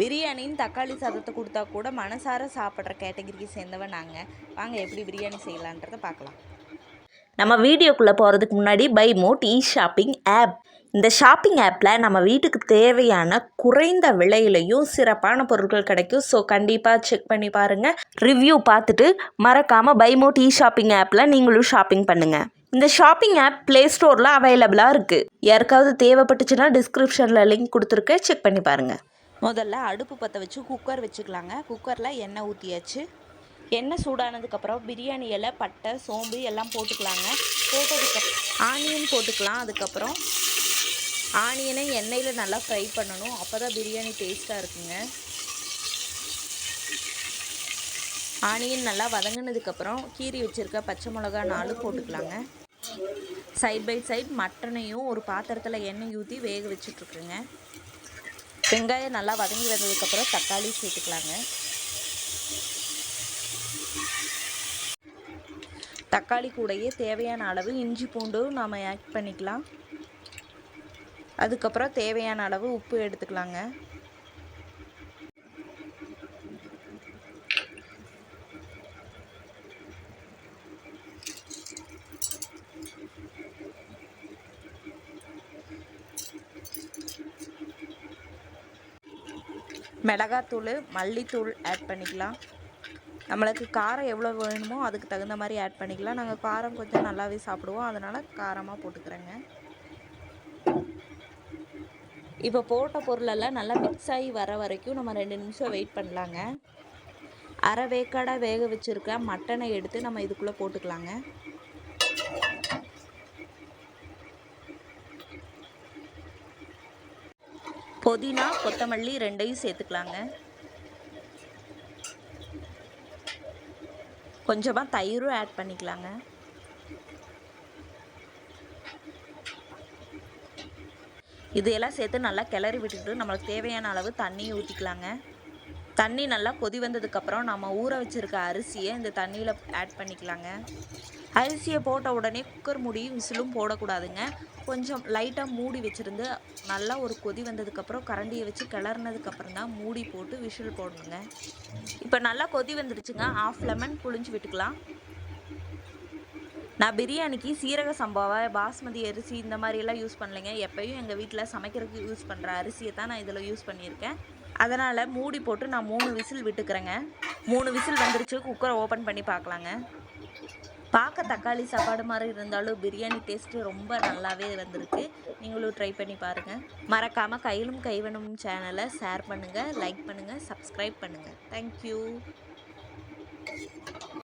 பிரியாணின்னு தக்காளி சாதத்தை கொடுத்தா கூட மனசார சாப்பிட்ற கேட்டகரிக்கு சேர்ந்தவன் நாங்கள். வாங்க எப்படி பிரியாணி செய்யலான்றதை பார்க்கலாம். நம்ம வீடியோக்குள்ளே போகிறதுக்கு முன்னாடி பை மோட் ஷாப்பிங் ஆப். இந்த ஷாப்பிங் ஆப்பில் நம்ம வீட்டுக்கு தேவையான குறைந்த விலையிலையும் சிறப்பான பொருட்கள் கிடைக்கும். ஸோ கண்டிப்பாக செக் பண்ணி பாருங்கள். ரிவ்யூ பார்த்துட்டு மறக்காமல் பை மோட் ஷாப்பிங் ஆப்பில் நீங்களும் ஷாப்பிங் பண்ணுங்கள். இந்த ஷாப்பிங் ஆப் ப்ளே ஸ்டோரில் அவைலபிளாக இருக்குது. யாருக்காவது தேவைப்பட்டுச்சுன்னா டிஸ்கிரிப்ஷனில் லிங்க் கொடுத்துருக்கேன், செக் பண்ணி பாருங்கள். முதல்ல அடுப்பு பற்ற வச்சு குக்கர் வச்சுக்கலாங்க. குக்கரில் எண்ணெய் ஊற்றியாச்சு. எண்ணெய் சூடானதுக்கப்புறம் பிரியாணி இலை, பட்டை, சோம்பு எல்லாம் போட்டுக்கலாங்க. போட்டதுக்கப்புறம் ஆனியன் போட்டுக்கலாம். அதுக்கப்புறம் ஆனியனை எண்ணெயில் நல்லா ஃப்ரை பண்ணணும். அப்போ தான் பிரியாணி டேஸ்ட்டாக இருக்குங்க. ஆனியன் நல்லா வதங்கினதுக்கப்புறம் கீரி வச்சுருக்க பச்சை மிளகா 4 போட்டுக்கலாங்க. சைட் பை சைட் மட்டனையும் ஒரு பாத்திரத்தில் எண்ணெய் ஊற்றி வேக வச்சுட்ருக்குங்க. வெங்காயம் நல்லா வதங்கி வந்ததுக்கப்புறம் தக்காளி சேர்த்துக்கலாங்க. தக்காளி கூடயே தேவையான அளவு இஞ்சி பூண்டும் நாம் ஆட் பண்ணிக்கலாம். அதுக்கப்புறம் தேவையான அளவு உப்பு எடுத்துக்கலாங்க. மிளகாத்தூள், மல்லித்தூள் ஆட் பண்ணிக்கலாம். நம்மளுக்கு காரம் எவ்வளோ வேணுமோ அதுக்கு தகுந்த மாதிரி ஆட் பண்ணிக்கலாம். நாங்கள் காரம் கொஞ்சம் நல்லாவே சாப்பிடுவோம், அதனால் காரமாக போட்டுக்கிறேங்க. இப்போ போட்ட பொருளெல்லாம் நல்லா மிக்ஸ் ஆகி வர வரைக்கும் நம்ம 2 நிமிஷம் வெயிட் பண்ணலாங்க. அரை வேக்காடாக வேக வச்சுருக்க மட்டனை எடுத்து நம்ம இதுக்குள்ளே போட்டுக்கலாங்க. புதினா, கொத்தமல்லி 2ஐயும் சேர்த்துக்கலாங்க. கொஞ்சமாக தயிரும் ஆட் பண்ணிக்கலாங்க. இதையெல்லாம் சேர்த்து நல்லா கிளறி விட்டுட்டு நம்மளுக்கு தேவையான அளவு தண்ணியை ஊற்றிக்கலாங்க. தண்ணி நல்லா கொதி வந்ததுக்கப்புறம் நம்ம ஊற வச்சுருக்க அரிசியை இந்த தண்ணியில் ஆட் பண்ணிக்கலாங்க. அரிசியை போட்ட உடனே குக்கர் மூடி விசிலும் போடக்கூடாதுங்க. கொஞ்சம் லைட்டாக மூடி வச்சுருந்து நல்லா ஒரு கொதி வந்ததுக்கப்புறம் கரண்டியை வச்சு கிளறினதுக்கப்புறம் தான் மூடி போட்டு விசில் போடணுங்க. இப்போ நல்லா கொதி வந்துடுச்சுங்க. 1/2 லெமன் புழிஞ்சு விட்டுக்கலாம். நான் பிரியாணிக்கு சீரக சம்பாவை, பாஸ்மதி அரிசி இந்த மாதிரியெல்லாம் யூஸ் பண்ணலைங்க. எப்போயும் எங்கள் வீட்டில் சமைக்கிறதுக்கு யூஸ் பண்ணுற அரிசியை தான் நான் இதில் யூஸ் பண்ணியிருக்கேன். அதனால் மூடி போட்டு நான் 3 விசில் விட்டுக்கிறேங்க. 3 விசில் வந்துருச்சு. குக்கரை ஓப்பன் பண்ணி பார்க்கலாங்க. பார்க்க தக்காளி சாப்பாடு மாதிரி இருந்தாலும் பிரியாணி டேஸ்ட்டு ரொம்ப நல்லாவே வந்திருக்கு. நீங்களும் ட்ரை பண்ணி பாருங்கள். மறக்காமல் கையிலும் கைவனும் சேனலை ஷேர் பண்ணுங்கள், லைக் பண்ணுங்கள், சப்ஸ்கிரைப் பண்ணுங்கள். தேங்க்யூ.